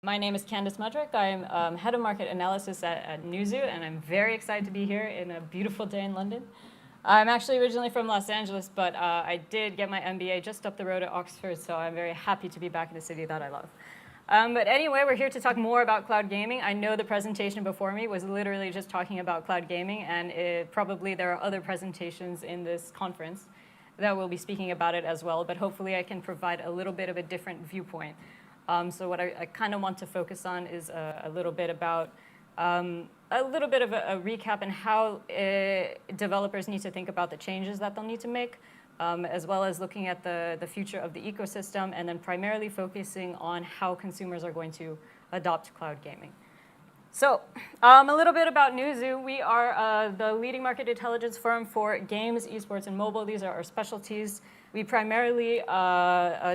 My name is Candice Mudrick. I'm head of market analysis at Newzoo, and I'm very excited to be here in a beautiful day in London. I'm actually originally from Los Angeles, but I did get my MBA just up the road at Oxford, so I'm very happy to be back in a city that I love. But anyway, we're here to talk more about cloud gaming. I know the presentation before me was literally just talking about cloud gaming, and probably there are other presentations in this conference that will be speaking about it as well, but hopefully I can provide a little bit of a different viewpoint. So what I kind of want to focus on is a little bit about a recap and how developers need to think about the changes that they'll need to make, as well as looking at the future of the ecosystem, and then primarily focusing on how consumers are going to adopt cloud gaming. So a little bit about Newzoo. We are the leading market intelligence firm for games, esports, and mobile. These are our specialties. We primarily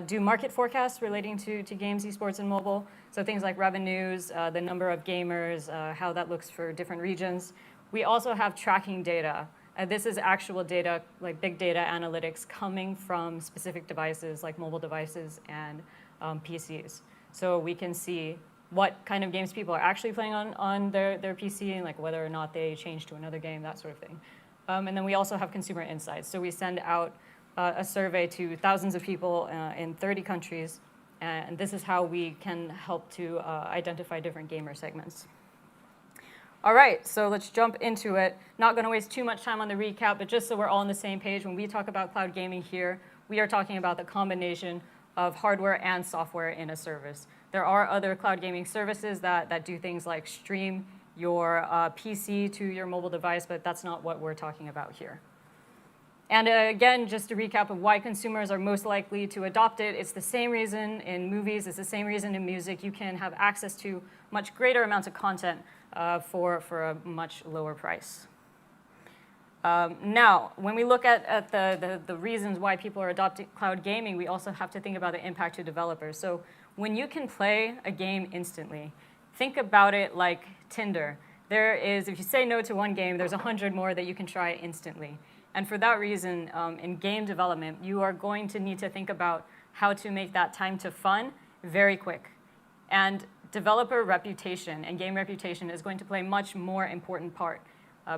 do market forecasts relating to games, esports, and mobile. So things like revenues, the number of gamers, how that looks for different regions. We also have tracking data. This is actual data, like big data analytics, coming from specific devices like mobile devices and PCs. So we can see what kind of games people are actually playing on their PC, and like whether or not they change to another game, that sort of thing. And then we also have consumer insights. So we send out a survey to thousands of people in 30 countries, and this is how we can help to identify different gamer segments. All right, so let's jump into it. Not going to waste too much time on the recap, but just so we're all on the same page, when we talk about cloud gaming here, we are talking about the combination of hardware and software in a service. There are other cloud gaming services that do things like stream your PC to your mobile device, but that's not what we're talking about here. And again, just a recap of why consumers are most likely to adopt it. It's the same reason in movies. It's the same reason in music. You can have access to much greater amounts of content for a much lower price. Now, when we look at the reasons why people are adopting cloud gaming, we also have to think about the impact to developers. So when you can play a game instantly, think about it like Tinder. There is, if you say no to one game, there's 100 more that you can try instantly. And for that reason, in game development, you are going to need to think about how to make that time to fun very quick. And developer reputation and game reputation is going to play a much more important part.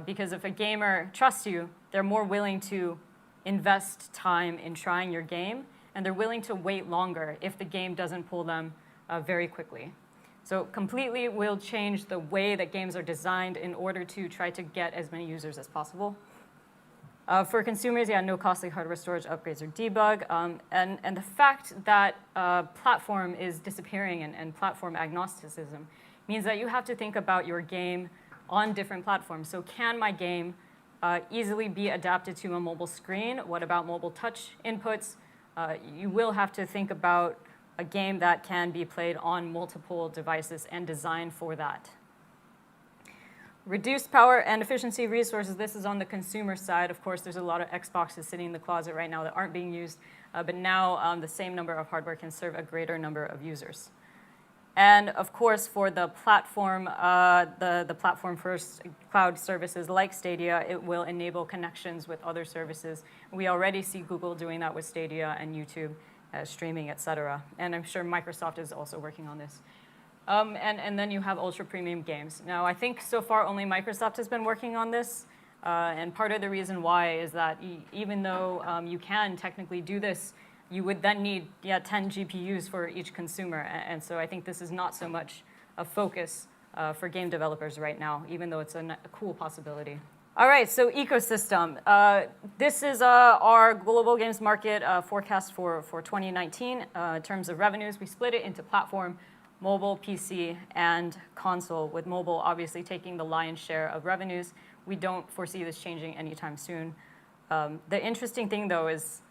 Because if a gamer trusts you, they're more willing to invest time in trying your game, and they're willing to wait longer if the game doesn't pull them very quickly. So completely will change the way that games are designed in order to try to get as many users as possible. For consumers, no costly hardware storage upgrades or debug. And the fact that platform is disappearing and platform agnosticism means that you have to think about your game on different platforms. So can my game easily be adapted to a mobile screen? What about mobile touch inputs? You will have to think about a game that can be played on multiple devices and designed for that. Reduced power and efficiency resources. This is on the consumer side. Of course, there's a lot of Xboxes sitting in the closet right now that aren't being used, but now the same number of hardware can serve a greater number of users. And of course, for the platform, the platform-first cloud services like Stadia, it will enable connections with other services. We already see Google doing that with Stadia and YouTube, streaming, et cetera. And I'm sure Microsoft is also working on this. And then you have ultra-premium games. Now, I think so far only Microsoft has been working on this. And part of the reason why is that even though you can technically do this, you would then need 10 GPUs for each consumer. And so I think this is not so much a focus for game developers right now, even though it's a cool possibility. All right, so ecosystem. This is our global games market forecast for 2019. In terms of revenues, we split it into platform, mobile, PC, and console, with mobile obviously taking the lion's share of revenues. We don't foresee this changing anytime soon. The interesting thing, though, is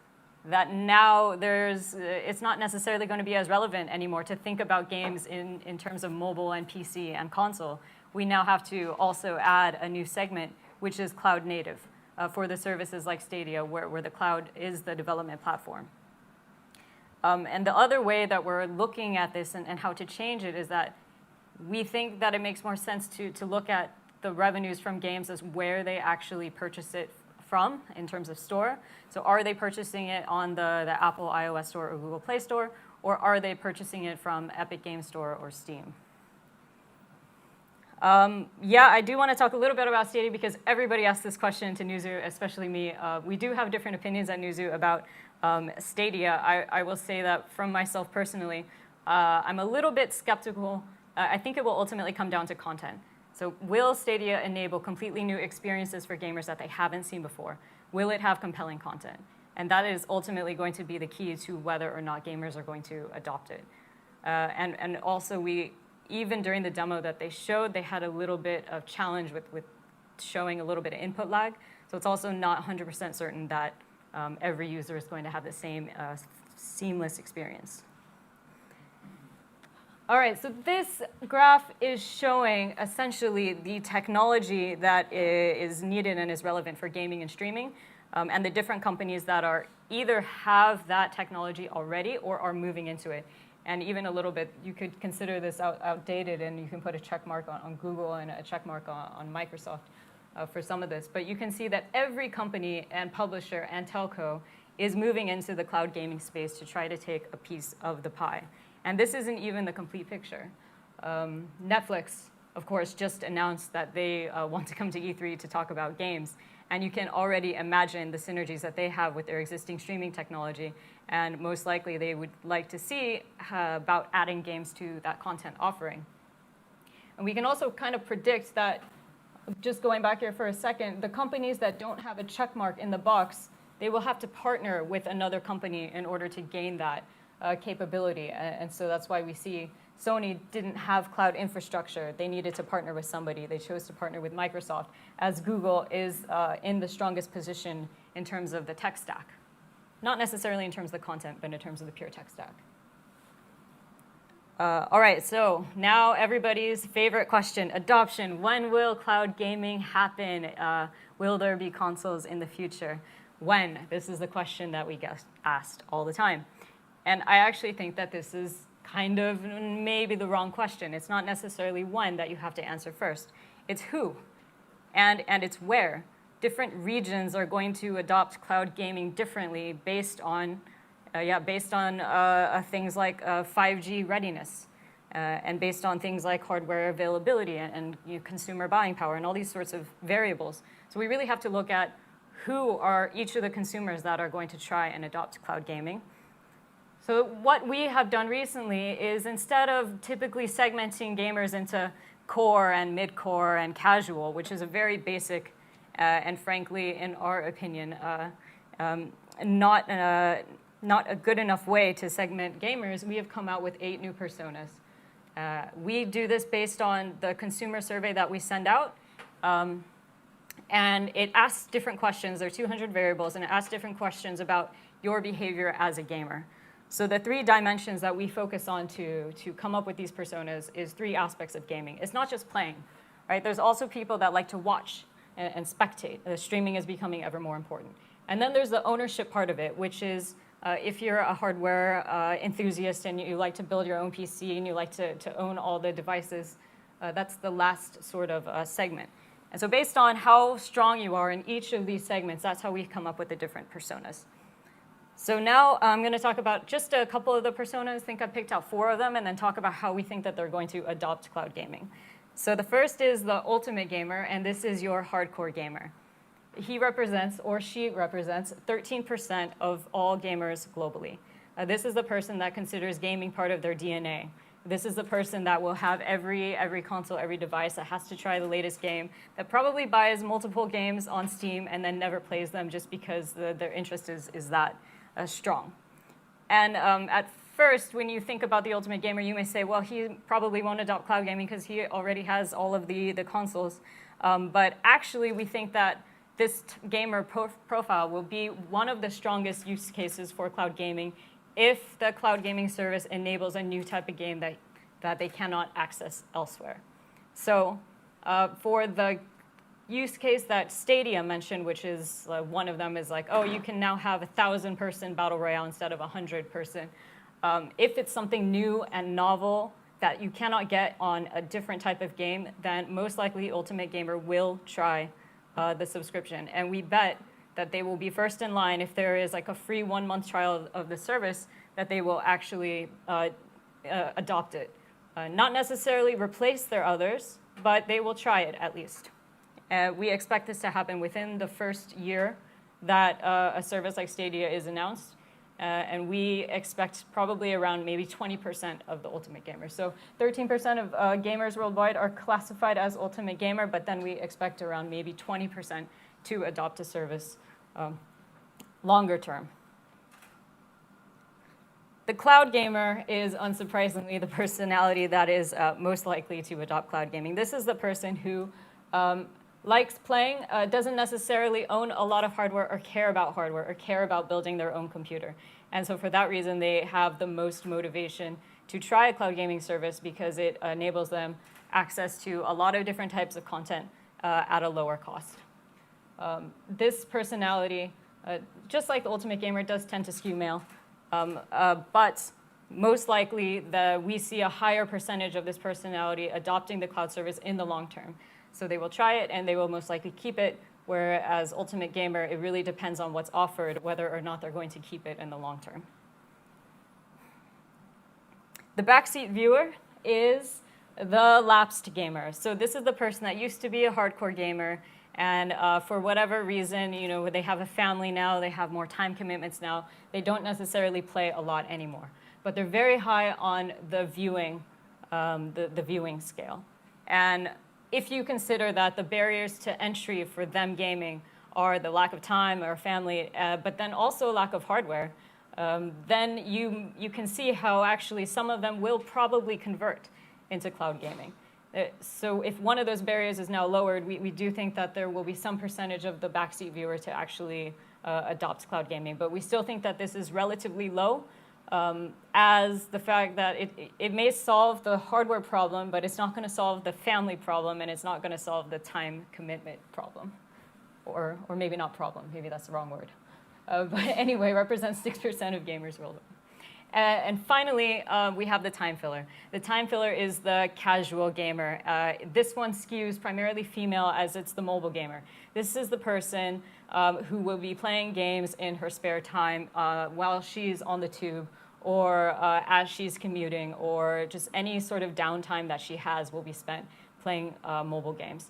that now it's not necessarily going to be as relevant anymore to think about games in terms of mobile and PC and console. We now have to also add a new segment, which is cloud native, for the services like Stadia, where the cloud is the development platform. And the other way that we're looking at this and how to change it is that we think that it makes more sense to look at the revenues from games as where they actually purchase it from in terms of store. So are they purchasing it on the Apple iOS store or Google Play Store, or are they purchasing it from Epic Game Store or Steam? Yeah, I do want to talk a little bit about Stadia because everybody asks this question to Newzoo, especially me. We do have different opinions at Newzoo about Stadia. I will say that from myself personally, I'm a little bit skeptical. I think it will ultimately come down to content. So will Stadia enable completely new experiences for gamers that they haven't seen before? Will it have compelling content? And that is ultimately going to be the key to whether or not gamers are going to adopt it. And also, even during the demo that they showed, they had a little bit of challenge with showing a little bit of input lag. So it's also not 100% certain that every user is going to have the same seamless experience. All right, so this graph is showing essentially the technology that is needed and is relevant for gaming and streaming, and the different companies that are either have that technology already or are moving into it. And even a little bit, you could consider this outdated, and you can put a check mark on Google and a check mark on Microsoft for some of this. But you can see that every company and publisher and telco is moving into the cloud gaming space to try to take a piece of the pie. And this isn't even the complete picture. Netflix, of course, just announced that they want to come to E3 to talk about games. And you can already imagine the synergies that they have with their existing streaming technology. And most likely, they would like to see about adding games to that content offering. And we can also kind of predict that, just going back here for a second, the companies that don't have a check mark in the box, they will have to partner with another company in order to gain that capability. And so that's why we see Sony didn't have cloud infrastructure. They needed to partner with somebody. They chose to partner with Microsoft, as Google is in the strongest position in terms of the tech stack. Not necessarily in terms of the content, but in terms of the pure tech stack. All right, so now everybody's favorite question, adoption. When will cloud gaming happen? Will there be consoles in the future? When? This is the question that we get asked all the time. And I actually think that this is kind of maybe the wrong question. It's not necessarily when that you have to answer first. It's who, and it's where. Different regions are going to adopt cloud gaming differently based on things like 5G readiness, and based on things like hardware availability and consumer buying power and all these sorts of variables. So we really have to look at who are each of the consumers that are going to try and adopt cloud gaming. So what we have done recently is, instead of typically segmenting gamers into core and mid-core and casual, which is a very basic and frankly, in our opinion, not a good enough way to segment gamers, we have come out with 8 new personas. We do this based on the consumer survey that we send out. And it asks different questions. There are 200 variables, and it asks different questions about your behavior as a gamer. So the 3 dimensions that we focus on to come up with these personas is 3 aspects of gaming. It's not just playing, right? There's also people that like to watch and spectate. Streaming is becoming ever more important. And then there's the ownership part of it, which is if you're a hardware enthusiast and you like to build your own PC and you like to own all the devices, that's the last sort of segment. And so based on how strong you are in each of these segments, that's how we come up with the different personas. So now I'm going to talk about just a couple of the personas. I think I picked out 4 of them, and then talk about how we think that they're going to adopt cloud gaming. So the first is the ultimate gamer, and this is your hardcore gamer. He represents, or she represents, 13% of all gamers globally. This is the person that considers gaming part of their DNA. This is the person that will have every console, every device, that has to try the latest game, that probably buys multiple games on Steam and then never plays them just because their interest is that strong. And at first, when you think about the ultimate gamer, you may say, well, he probably won't adopt cloud gaming because he already has all of the consoles. But actually, we think that this gamer profile will be one of the strongest use cases for cloud gaming if the cloud gaming service enables a new type of game that they cannot access elsewhere. So for the use case that Stadia mentioned, which is one of them is like, oh, you can now have 1,000-person battle royale instead of 100-person. If it's something new and novel that you cannot get on a different type of game, then most likely Ultimate Gamer will try the subscription. And we bet that they will be first in line if there is like a free 1-month trial of the service, that they will actually adopt it. Not necessarily replace their others, but they will try it at least. We expect this to happen within the first year that a service like Stadia is announced. And we expect probably around maybe 20% of the ultimate gamers. So 13% of gamers worldwide are classified as ultimate gamer, but then we expect around maybe 20% to adopt a service longer term. The cloud gamer is unsurprisingly the personality that is most likely to adopt cloud gaming. This is the person who likes playing, doesn't necessarily own a lot of hardware or care about building their own computer. And so for that reason, they have the most motivation to try a cloud gaming service because it enables them access to a lot of different types of content at a lower cost. This personality, just like the ultimate gamer, does tend to skew male. But most likely, we see a higher percentage of this personality adopting the cloud service in the long term. So they will try it, and they will most likely keep it, whereas ultimate gamer, it really depends on what's offered, whether or not they're going to keep it in the long term. The backseat viewer is the lapsed gamer. So this is the person that used to be a hardcore gamer, and for whatever reason, they have a family now, they have more time commitments now, they don't necessarily play a lot anymore. But they're very high on the viewing, the viewing scale. And if you consider that the barriers to entry for them gaming are the lack of time or family, but then also lack of hardware, then you can see how actually some of them will probably convert into cloud gaming. So if one of those barriers is now lowered, we do think that there will be some percentage of the backseat viewer to actually adopt cloud gaming. But we still think that this is relatively low, as the fact that it may solve the hardware problem, but it's not going to solve the family problem, and it's not going to solve the time commitment problem. Or maybe not problem, maybe that's the wrong word. But anyway, represents 6% of gamers worldwide. And finally, we have the time filler. The time filler is the casual gamer. This one skews primarily female, as it's the mobile gamer. This is the person who will be playing games in her spare time while she's on the tube, or as she's commuting, or just any sort of downtime that she has will be spent playing mobile games.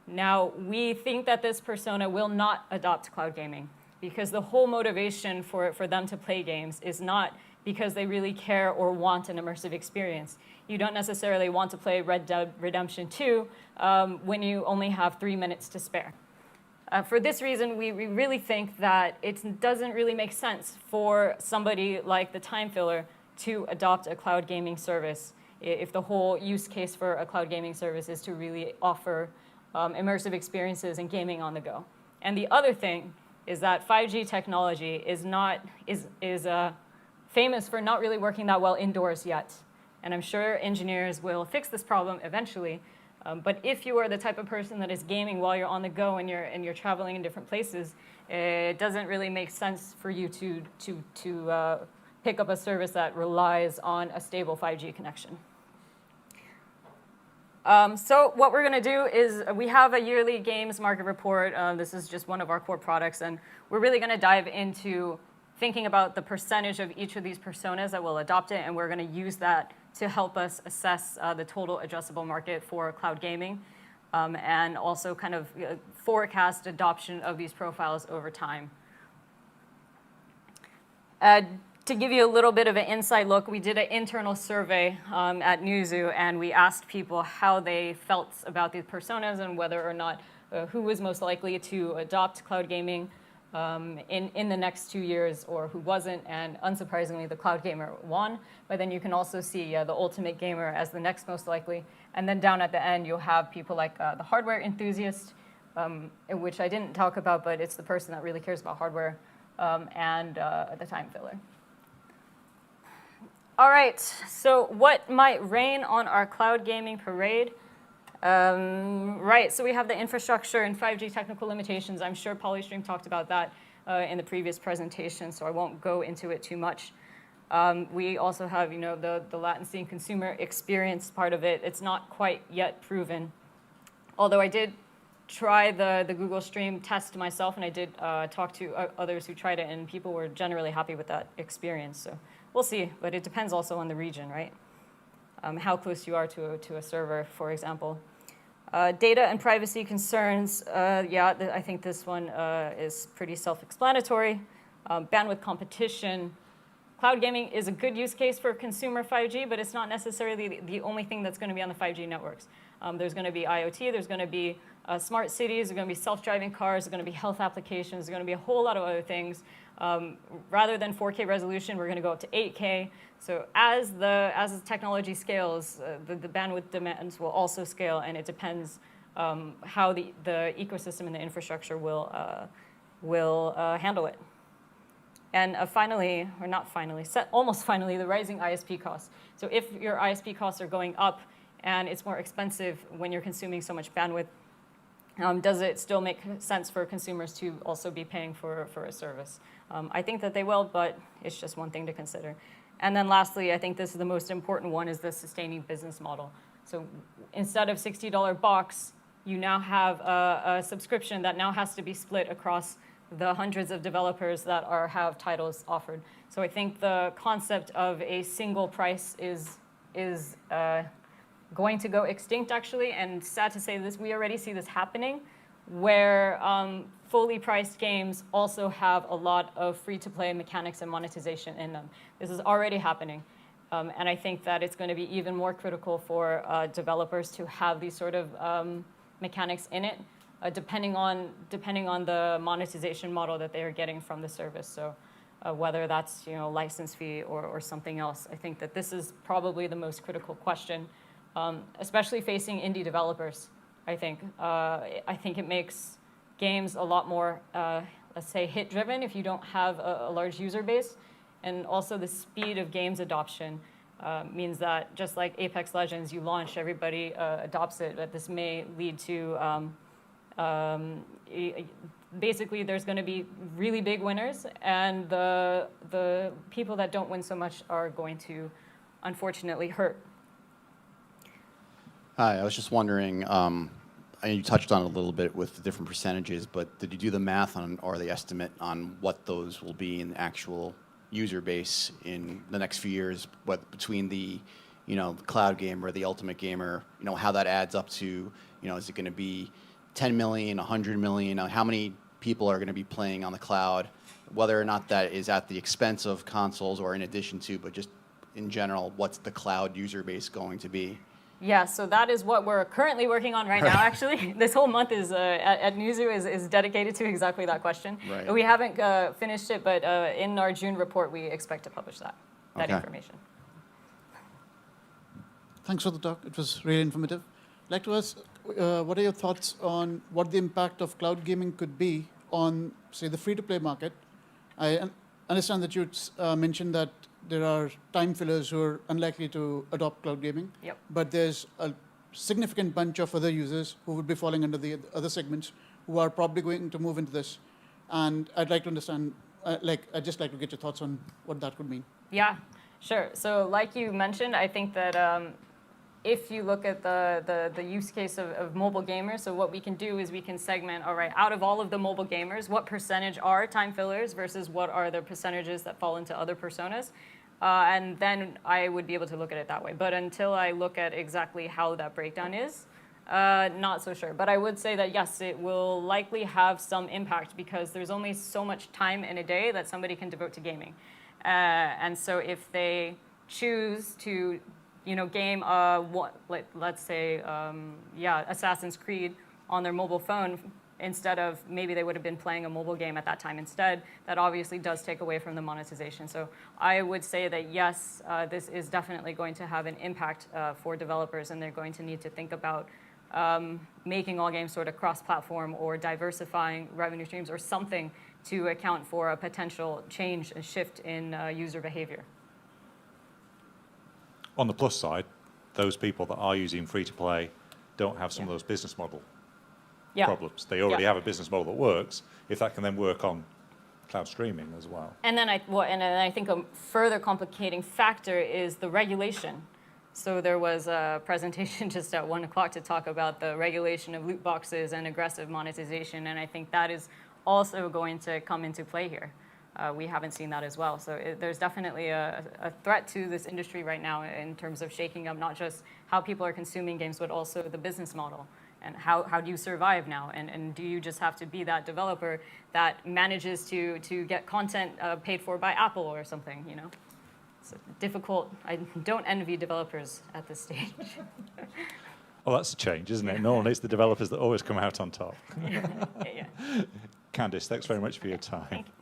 Now, we think that this persona will not adopt cloud gaming, because the whole motivation for them to play games is not because they really care or want an immersive experience. You don't necessarily want to play Red Dead Redemption 2 when you only have 3 minutes to spare. For this reason, we really think that it doesn't really make sense for somebody like the time filler to adopt a cloud gaming service if the whole use case for a cloud gaming service is to really offer immersive experiences and gaming on the go. And the other thing is that 5G technology is famous for not really working that well indoors yet. And I'm sure engineers will fix this problem eventually. But if you are the type of person that is gaming while you're on the go and you're traveling in different places, it doesn't really make sense for you to pick up a service that relies on a stable 5G connection. So what we're going to do is we have a yearly games market report. This is just one of our core products, and we're really going to dive into thinking about the percentage of each of these personas that will adopt it, and we're going to use that to help us assess the total addressable market for cloud gaming, and also kind of forecast adoption of these profiles over time. To give you a little bit of an inside look, we did an internal survey at Newzoo, and we asked people how they felt about these personas and whether or not who was most likely to adopt cloud gaming in the next 2 years, or who wasn't. And unsurprisingly, the cloud gamer won. But then you can also see the ultimate gamer as the next most likely. And then down at the end, you'll have people like the hardware enthusiast, which I didn't talk about, but it's the person that really cares about hardware, and the time filler. All right, so what might rain on our cloud gaming parade? Right, so we have the infrastructure and 5G technical limitations. I'm sure Polystream talked about that in the previous presentation, so I won't go into it too much. We also have, the latency and consumer experience part of it. It's not quite yet proven. Although I did try the Google Stream test myself, and I did talk to others who tried it, and people were generally happy with that experience. So we'll see, but it depends also on the region, right? How close you are to a server, for example. Data and privacy concerns, I think this one is pretty self-explanatory. Bandwidth competition. Cloud gaming is a good use case for consumer 5G, but it's not necessarily the only thing that's going to be on the 5G networks. There's going to be IoT, there's going to be smart cities, there's going to be self-driving cars, there's going to be health applications, there's going to be a whole lot of other things. Rather than 4K resolution, we're going to go up to 8K. So as the technology scales, the bandwidth demands will also scale, and it depends how the ecosystem and the infrastructure will handle it. And finally, or not finally, almost finally, the rising ISP costs. So if your ISP costs are going up and it's more expensive when you're consuming so much bandwidth, does it still make sense for consumers to also be paying for a service? I think that they will, but it's just one thing to consider. And then lastly, I think this is the most important one, is the sustaining business model. So instead of $60 box, you now have a subscription that now has to be split across the hundreds of developers that have titles offered. So I think the concept of a single price is going to go extinct, actually. And sad to say this, we already see this happening, where fully priced games also have a lot of free-to-play mechanics and monetization in them. This is already happening. And I think that it's going to be even more critical for developers to have these sort of mechanics in it, depending on the monetization model that they are getting from the service. So whether that's license fee or something else, I think that this is probably the most critical question, especially facing indie developers. I think it makes games a lot more, let's say, hit-driven if you don't have a large user base. And also the speed of games adoption means that just like Apex Legends, you launch, everybody adopts it, but this may lead to basically there's going to be really big winners, and the people that don't win so much are going to unfortunately hurt. Hi, I was just wondering, you touched on it a little bit with the different percentages, but did you do the math on, or the estimate on what those will be in actual user base in the next few years, what between the cloud gamer, the ultimate gamer, how that adds up to, is it going to be 10 million, 100 million? How many people are going to be playing on the cloud, whether or not that is at the expense of consoles or in addition to, but just in general, what's the cloud user base going to be? Yeah, so that is what we're currently working on right now, actually. This whole month is at Newzoo is dedicated to exactly that question. Right. We haven't finished it, but in our June report, we expect to publish that information. Thanks for the talk. It was really informative. I'd like to ask, what are your thoughts on what the impact of cloud gaming could be on, say, the free-to-play market? I understand that you mentioned that there are time fillers who are unlikely to adopt cloud gaming. Yep. But there's a significant bunch of other users who would be falling under the other segments who are probably going to move into this. And I'd like to understand, I'd just like to get your thoughts on what that could mean. Yeah, sure. So like you mentioned, I think that if you look at the use case of mobile gamers, so what we can do is we can segment, all right, out of all of the mobile gamers, what percentage are time fillers versus what are the percentages that fall into other personas? And then I would be able to look at it that way. But until I look at exactly how that breakdown is, not so sure. But I would say that, yes, it will likely have some impact because there's only so much time in a day that somebody can devote to gaming. And so if they choose to game, let's say, Assassin's Creed on their mobile phone, instead of maybe they would have been playing a mobile game at that time instead, that obviously does take away from the monetization. So I would say that, yes, this is definitely going to have an impact for developers, and they're going to need to think about making all games sort of cross-platform or diversifying revenue streams or something to account for a potential change and shift in user behavior. On the plus side, those people that are using free-to-play don't have some of those business model problems. They already have a business model that works, if that can then work on cloud streaming as well. And then I think a further complicating factor is the regulation. So there was a presentation just at 1 o'clock to talk about the regulation of loot boxes and aggressive monetization, and I think that is also going to come into play here. we haven't seen that as well. So there's definitely a threat to this industry right now in terms of shaking up not just how people are consuming games, but also the business model. And how do you survive now? And do you just have to be that developer that manages to get content paid for by Apple or something, you know? It's difficult. I don't envy developers at this stage. Well, that's a change, isn't it? Normally it's the developers that always come out on top. Yeah. Candice, thanks very much for your time. Thank you.